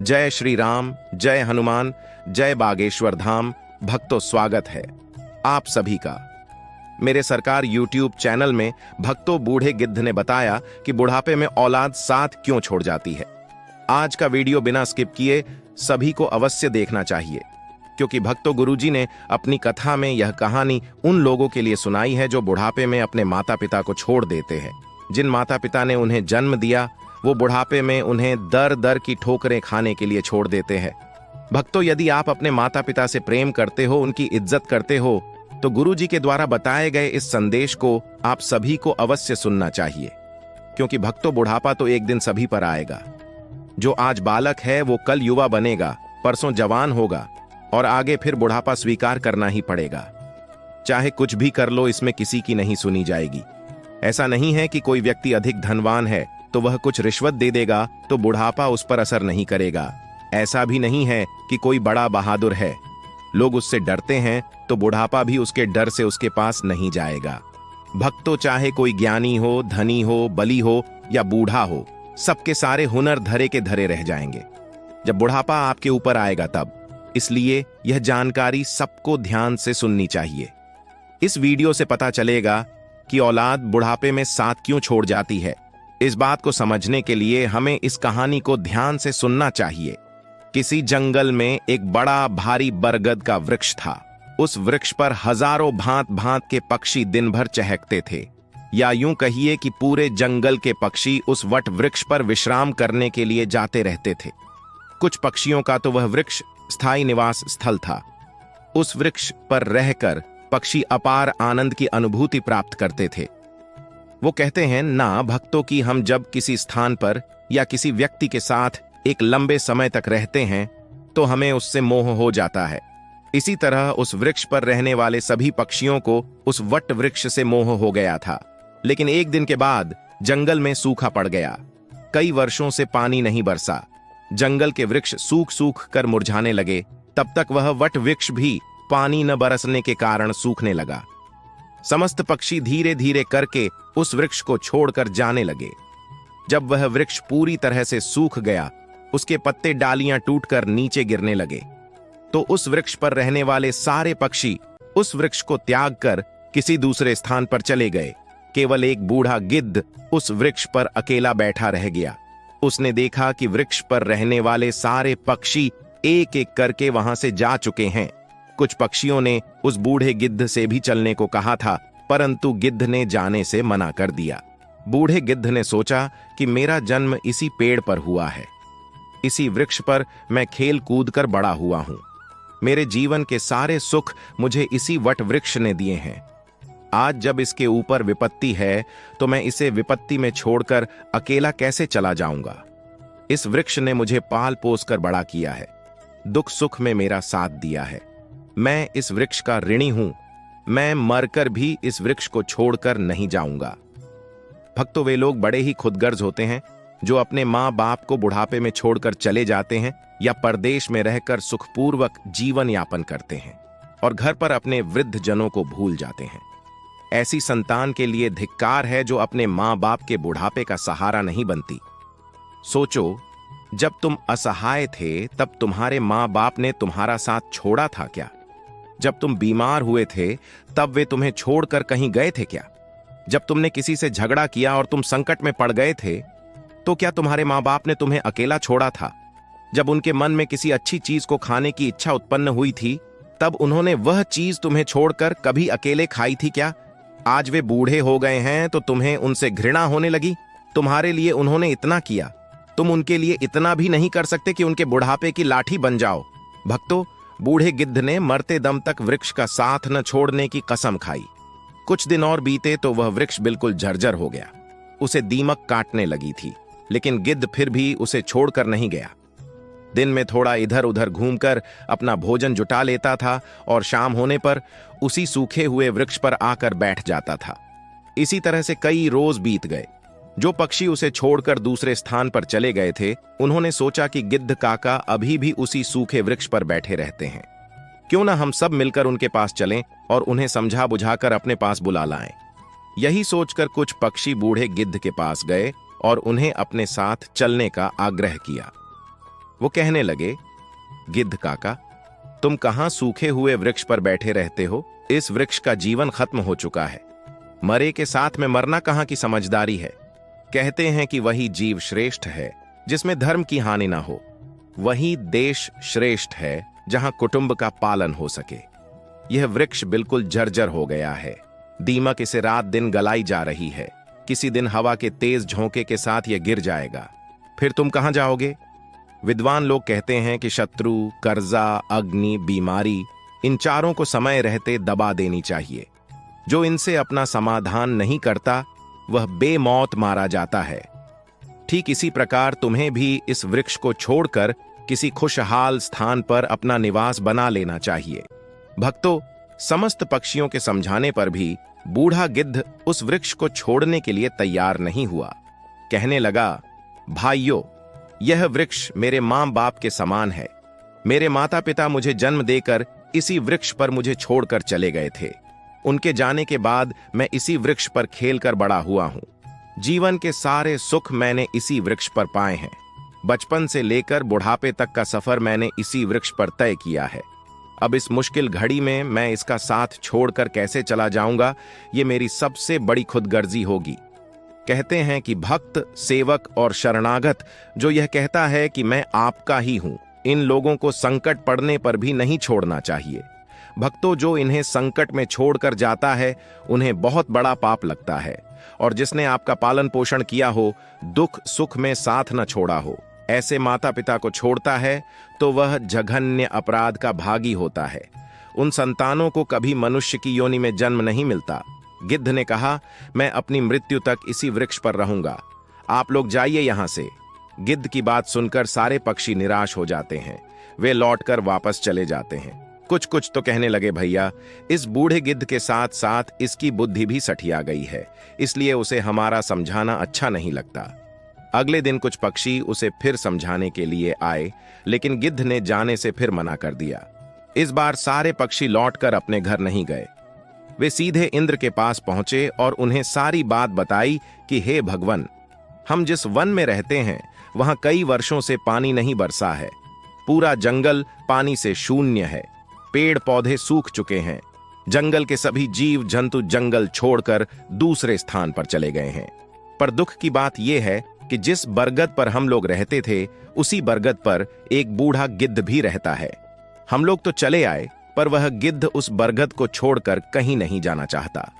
जय श्री राम, जय हनुमान, जय बागेश्वर धाम। भक्तों, स्वागत है आप सभी का मेरे सरकार YouTube चैनल में। भक्तों, बूढ़े गिद्ध ने बताया कि बुढ़ापे में औलाद साथ क्यों छोड़ जाती है। आज का वीडियो बिना स्किप किए सभी को अवश्य देखना चाहिए, क्योंकि भक्तों, गुरुजी ने अपनी कथा में यह कहानी उन लोगों के लिए सुनाई है जो बुढ़ापे में अपने माता पिता को छोड़ देते हैं। जिन माता पिता ने उन्हें जन्म दिया वो बुढ़ापे में उन्हें दर दर की ठोकरें खाने के लिए छोड़ देते हैं। भक्तों, यदि आप अपने माता पिता से प्रेम करते हो, उनकी इज्जत करते हो, तो गुरुजी के द्वारा बताए गए इस संदेश को आप सभी को अवश्य सुनना चाहिए। क्योंकि भक्तों, बुढ़ापा तो एक दिन सभी पर आएगा। जो आज बालक है वो कल युवा बनेगा, परसों जवान होगा और आगे फिर बुढ़ापा स्वीकार करना ही पड़ेगा। चाहे कुछ भी कर लो, इसमें किसी की नहीं सुनी जाएगी। ऐसा नहीं है कि कोई व्यक्ति अधिक धनवान है तो वह कुछ रिश्वत दे देगा तो बुढ़ापा उस पर असर नहीं करेगा। ऐसा भी नहीं है कि कोई बड़ा बहादुर है, लोग उससे डरते हैं तो बुढ़ापा भी उसके डर से उसके पास नहीं जाएगा। भक्तों, चाहे कोई ज्ञानी हो, धनी हो, बली हो या बूढ़ा हो, सबके सारे हुनर धरे के धरे रह जाएंगे जब बुढ़ापा आपके ऊपर आएगा तब। इसलिए यह जानकारी सबको ध्यान से सुननी चाहिए। इस वीडियो से पता चलेगा कि औलाद बुढ़ापे में साथ क्यों छोड़ जाती है। इस बात को समझने के लिए हमें इस कहानी को ध्यान से सुनना चाहिए। किसी जंगल में एक बड़ा भारी बरगद का वृक्ष था। उस वृक्ष पर हजारों भांत भांत के पक्षी दिन भर चहकते थे, या यूं कहिए कि पूरे जंगल के पक्षी उस वट वृक्ष पर विश्राम करने के लिए जाते रहते थे। कुछ पक्षियों का तो वह वृक्ष स्थायी निवास स्थल था। उस वृक्ष पर रहकर पक्षी अपार आनंद की अनुभूति प्राप्त करते थे। वो कहते हैं ना भक्तों कि हम जब किसी स्थान पर या किसी व्यक्ति के साथ एक लंबे समय तक रहते हैं तो हमें उससे मोह हो जाता है। इसी तरह उस वृक्ष पर रहने वाले सभी पक्षियों को उस वट वृक्ष से मोह हो गया था। लेकिन एक दिन के बाद जंगल में सूखा पड़ गया। कई वर्षों से पानी नहीं बरसा। जंगल के वृक्ष सूख सूख कर मुरझाने लगे। तब तक वह वट वृक्ष भी पानी न बरसने के कारण सूखने लगा। समस्त पक्षी धीरे धीरे करके उस वृक्ष को छोड़कर जाने लगे। जब वह वृक्ष पूरी तरह से सूख गया, उसके पत्ते डालियां टूटकर नीचे गिरने लगे, तो उस वृक्ष पर रहने वाले सारे पक्षी उस वृक्ष को त्याग कर किसी दूसरे स्थान पर चले गए। केवल एक बूढ़ा गिद्ध उस वृक्ष पर अकेला बैठा रह गया। उसने देखा कि वृक्ष पर रहने वाले सारे पक्षी एक एक करके वहां से जा चुके हैं। कुछ पक्षियों ने उस बूढ़े गिद्ध से भी चलने को कहा था, परंतु गिद्ध ने जाने से मना कर दिया। बूढ़े गिद्ध ने सोचा कि मेरा जन्म इसी पेड़ पर हुआ है, इसी वृक्ष पर मैं खेल कूद कर बड़ा हुआ हूं। मेरे जीवन के सारे सुख मुझे इसी वट वृक्ष ने दिए हैं। आज जब इसके ऊपर विपत्ति है तो मैं इसे विपत्ति में छोड़कर अकेला कैसे चला जाऊंगा। इस वृक्ष ने मुझे पाल पोस कर बड़ा किया है, दुख सुख में मेरा साथ दिया है। मैं इस वृक्ष का ऋणी हूं। मैं मरकर भी इस वृक्ष को छोड़कर नहीं जाऊंगा। भक्तों, वे लोग बड़े ही खुदगर्ज होते हैं जो अपने माँ बाप को बुढ़ापे में छोड़कर चले जाते हैं या परदेश में रहकर सुखपूर्वक जीवन यापन करते हैं और घर पर अपने वृद्ध जनों को भूल जाते हैं। ऐसी संतान के लिए धिक्कार है जो अपने माँ बाप के बुढ़ापे का सहारा नहीं बनती। सोचो, जब तुम असहाय थे तब तुम्हारे माँ बाप ने तुम्हारा साथ छोड़ा था क्या? जब तुम बीमार हुए थे तब वे तुम्हें छोड़कर कहीं गए थे क्या? जब तुमने किसी से झगड़ा किया और तुम संकट में पड़ गए थे तो क्या तुम्हारे माँ बाप ने तुम्हें अकेला छोड़ा था? जब उनके मन में किसी अच्छी चीज को खाने की इच्छा उत्पन्न हुई थी तब उन्होंने वह चीज तुम्हें छोड़कर कभी अकेले खाई थी क्या? आज वे बूढ़े हो गए हैं तो तुम्हें उनसे घृणा होने लगी। तुम्हारे लिए उन्होंने इतना किया, तुम उनके लिए इतना भी नहीं कर सकते कि उनके बुढ़ापे की लाठी बन जाओ। भक्तों, बूढ़े गिद्ध ने मरते दम तक वृक्ष का साथ न छोड़ने की कसम खाई। कुछ दिन और बीते तो वह वृक्ष बिल्कुल जर्जर हो गया। उसे दीमक काटने लगी थी, लेकिन गिद्ध फिर भी उसे छोड़कर नहीं गया। दिन में थोड़ा इधर उधर घूमकर अपना भोजन जुटा लेता था और शाम होने पर उसी सूखे हुए वृक्ष पर आकर बैठ जाता था। इसी तरह से कई रोज बीत गए। जो पक्षी उसे छोड़कर दूसरे स्थान पर चले गए थे, उन्होंने सोचा कि गिद्ध काका अभी भी उसी सूखे वृक्ष पर बैठे रहते हैं। क्यों ना हम सब मिलकर उनके पास चलें और उन्हें समझा बुझाकर अपने पास बुला लाएं। यही सोचकर कुछ पक्षी बूढ़े गिद्ध के पास गए और उन्हें अपने साथ चलने का आग्रह किया। वो कहने लगे, गिद्ध काका, तुम कहां सूखे हुए वृक्ष पर बैठे रहते हो? इस वृक्ष का जीवन खत्म हो चुका है। मरे के साथ में मरना कहां की समझदारी है? कहते हैं कि वही जीव श्रेष्ठ है जिसमें धर्म की हानि ना हो। वही देश श्रेष्ठ है जहां कुटुंब का पालन हो सके। यह वृक्ष बिल्कुल जर्जर हो गया है। दीमक इसे रात दिन गलाई जा रही है। किसी दिन हवा के तेज झोंके के साथ यह गिर जाएगा। फिर तुम कहां जाओगे? विद्वान लोग कहते हैं कि शत्रु, कर्जा, अग्नि, बीमारी, इन चारों को समय रहते दबा देनी चाहिए। जो इनसे अपना समाधान नहीं करता वह बेमौत मारा जाता है। ठीक इसी प्रकार तुम्हें भी इस वृक्ष को छोड़कर किसी खुशहाल स्थान पर अपना निवास बना लेना चाहिए। भक्तों, समस्त पक्षियों के समझाने पर भी बूढ़ा गिद्ध उस वृक्ष को छोड़ने के लिए तैयार नहीं हुआ। कहने लगा, भाइयों, यह वृक्ष मेरे मां बाप के समान है। मेरे माता पिता मुझे जन्म देकर इसी वृक्ष पर मुझे छोड़कर चले गए थे। उनके जाने के बाद मैं इसी वृक्ष पर खेलकर बड़ा हुआ हूं। जीवन के सारे सुख मैंने इसी वृक्ष पर पाए हैं। बचपन से लेकर बुढ़ापे तक का सफर मैंने इसी वृक्ष पर तय किया है। अब इस मुश्किल घड़ी में मैं इसका साथ छोड़कर कैसे चला जाऊंगा, ये मेरी सबसे बड़ी खुदगर्जी होगी। कहते हैं कि भक्त, सेवक और शरणागत जो यह कहता है कि मैं आपका ही हूं, इन लोगों को संकट पड़ने पर भी नहीं छोड़ना चाहिए। भक्तों, जो इन्हें संकट में छोड़कर जाता है उन्हें बहुत बड़ा पाप लगता है। और जिसने आपका पालन पोषण किया हो, दुख सुख में साथ न छोड़ा हो, ऐसे माता पिता को छोड़ता है तो वह जघन्य अपराध का भागी होता है। उन संतानों को कभी मनुष्य की योनि में जन्म नहीं मिलता। गिद्ध ने कहा, मैं अपनी मृत्यु तक इसी वृक्ष पर रहूंगा। आप लोग जाइए यहां से। गिद्ध की बात सुनकर सारे पक्षी निराश हो जाते हैं। वे लौटकर वापस चले जाते हैं। कुछ तो कहने लगे, भैया, इस बूढ़े गिद्ध के साथ साथ इसकी बुद्धि भी सठिया गई है, इसलिए उसे हमारा समझाना अच्छा नहीं लगता। अगले दिन कुछ पक्षी उसे फिर समझाने के लिए आए, लेकिन गिद्ध ने जाने से फिर मना कर दिया। इस बार सारे पक्षी लौटकर अपने घर नहीं गए। वे सीधे इंद्र के पास पहुंचे और उन्हें सारी बात बताई कि हे भगवान, हम जिस वन में रहते हैं वहां कई वर्षों से पानी नहीं बरसा है। पूरा जंगल पानी से शून्य है। पेड़ पौधे सूख चुके हैं। जंगल के सभी जीव जंतु जंगल छोड़कर दूसरे स्थान पर चले गए हैं। पर दुख की बात यह है कि जिस बरगद पर हम लोग रहते थे, उसी बरगद पर एक बूढ़ा गिद्ध भी रहता है। हम लोग तो चले आए, पर वह गिद्ध उस बरगद को छोड़कर कहीं नहीं जाना चाहता।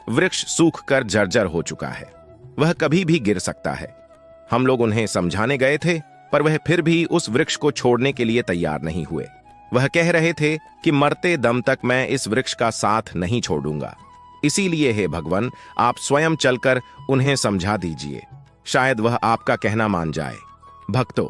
वृक्ष सूखकर जर्जर हो चुका है। वह कभी भी गिर सकता है। हम लोग उन्हें समझाने गए थे, पर वह फिर भी उस वृक्ष को छोड़ने के लिए तैयार नहीं हुए। वह कह रहे थे कि मरते दम तक मैं इस वृक्ष का साथ नहीं छोड़ूंगा। इसीलिए हे भगवान, आप स्वयं चलकर उन्हें समझा दीजिए। शायद वह आपका कहना मान जाए। भक्तों,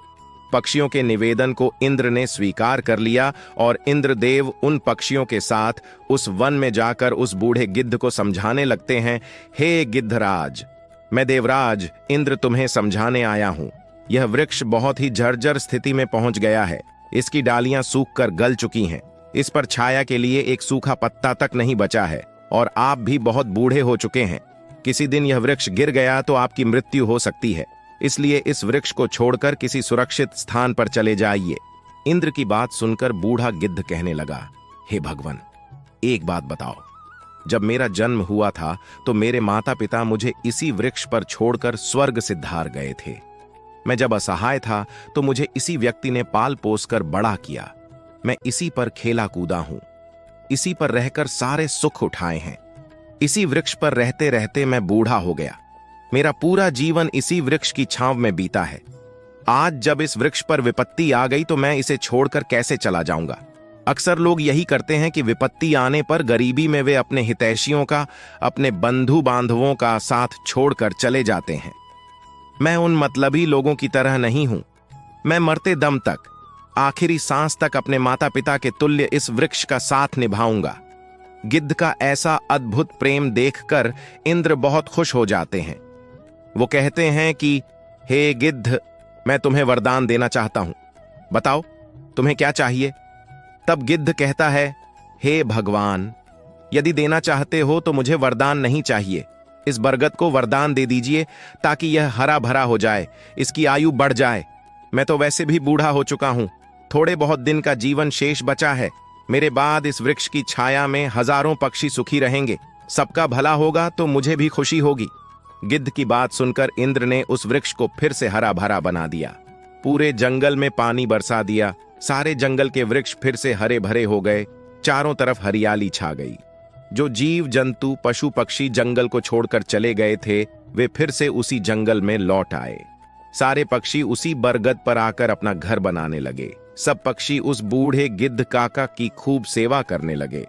पक्षियों के निवेदन को इंद्र ने स्वीकार कर लिया और इंद्रदेव उन पक्षियों के साथ उस वन में जाकर उस बूढ़े गिद्ध को समझाने लगते हैं। हे गिद्धराज, मैं देवराज इंद्र तुम्हें समझाने आया हूं। यह वृक्ष बहुत ही जर्जर स्थिति में पहुंच गया है। इसकी डालियां सूखकर गल चुकी हैं। इस पर छाया के लिए एक सूखा पत्ता तक नहीं बचा है और आप भी बहुत बूढ़े हो चुके हैं। किसी दिन यह वृक्ष गिर गया तो आपकी मृत्यु हो सकती है। इसलिए इस वृक्ष को छोड़कर किसी सुरक्षित स्थान पर चले जाइए। इंद्र की बात सुनकर बूढ़ा गिद्ध कहने लगा, हे भगवान, एक बात बताओ। जब मेरा जन्म हुआ था तो मेरे माता पिता मुझे इसी वृक्ष पर छोड़कर स्वर्ग सिद्धार गए थे। मैं जब असहाय था तो मुझे इसी व्यक्ति ने पाल पोस कर बड़ा किया। मैं इसी पर खेला कूदा हूं। इसी पर रहकर सारे सुख उठाए हैं। इसी वृक्ष पर रहते रहते मैं बूढ़ा हो गया। मेरा पूरा जीवन इसी वृक्ष की छांव में बीता है। आज जब इस वृक्ष पर विपत्ति आ गई तो मैं इसे छोड़कर कैसे चला जाऊंगा? अक्सर लोग यही करते हैं कि विपत्ति आने पर गरीबी में वे अपने हितैषियों का, अपने बंधु बांधवों का साथ छोड़कर चले जाते हैं। मैं उन मतलबी लोगों की तरह नहीं हूं। मैं मरते दम तक, आखिरी सांस तक अपने माता पिता के तुल्य इस वृक्ष का साथ निभाऊंगा। गिद्ध का ऐसा अद्भुत प्रेम देखकर इंद्र बहुत खुश हो जाते हैं। वो कहते हैं कि हे गिद्ध, मैं तुम्हें वरदान देना चाहता हूं। बताओ तुम्हें क्या चाहिए? तब गिद्ध कहता है, हे भगवान, यदि देना चाहते हो तो मुझे वरदान नहीं चाहिए। इस बरगद को वरदान दे दीजिए ताकि यह हरा भरा हो जाए, इसकी आयु बढ़ जाए। मैं तो वैसे भी बूढ़ा हो चुका हूँ। थोड़े बहुत दिन का जीवन शेष बचा है। मेरे बाद इस वृक्ष की छाया में हजारों पक्षी सुखी रहेंगे। सबका भला होगा तो मुझे भी खुशी होगी। गिद्ध की बात सुनकर इंद्र ने उस वृक्ष को फिर से हरा भरा बना दिया। पूरे जंगल में पानी बरसा दिया। सारे जंगल के वृक्ष फिर से हरे भरे हो गए। चारों तरफ हरियाली छा गई। जो जीव जंतु पशु पक्षी जंगल को छोड़कर चले गए थे, वे फिर से उसी जंगल में लौट आए। सारे पक्षी उसी बरगद पर आकर अपना घर बनाने लगे। सब पक्षी उस बूढ़े गिद्ध काका की खूब सेवा करने लगे।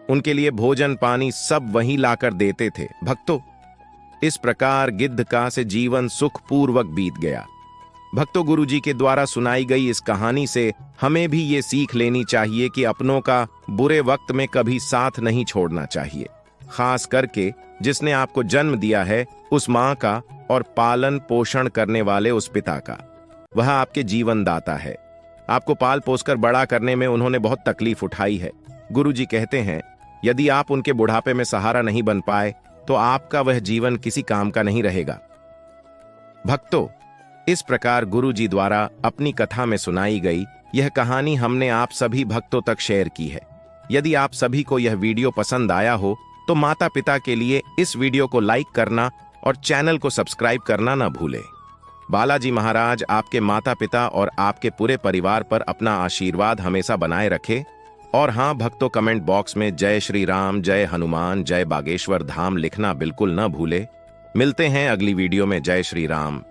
उनके लिए भोजन पानी सब वहीं लाकर देते थे। भक्तों, इस प्रकार गिद्ध का से जीवन सुखपूर्वक बीत गया। भक्तों, गुरुजी के द्वारा सुनाई गई इस कहानी से हमें भी ये सीख लेनी चाहिए कि अपनों का बुरे वक्त में कभी साथ नहीं छोड़ना चाहिए। खास करके जिसने आपको जन्म दिया है, उस माँ का, और पालन पोषण करने वाले उस पिता का। वह आपके जीवन दाता है। आपको पाल पोसकर बड़ा करने में उन्होंने बहुत तकलीफ उठाई है। गुरुजी कहते हैं, यदि आप उनके बुढ़ापे में सहारा नहीं बन पाए तो आपका वह जीवन किसी काम का नहीं रहेगा। भक्तों, इस प्रकार गुरुजी द्वारा अपनी कथा में सुनाई गई यह कहानी हमने आप सभी भक्तों तक शेयर की है। यदि आप सभी को यह वीडियो पसंद आया हो तो माता पिता के लिए इस वीडियो को लाइक करना और चैनल को सब्सक्राइब करना न भूलें। बालाजी महाराज आपके माता पिता और आपके पूरे परिवार पर अपना आशीर्वाद हमेशा बनाए रखे। और हाँ भक्तों, कमेंट बॉक्स में जय श्री राम, जय हनुमान, जय बागेश्वर धाम लिखना बिल्कुल न भूले। मिलते हैं अगली वीडियो में। जय श्री राम।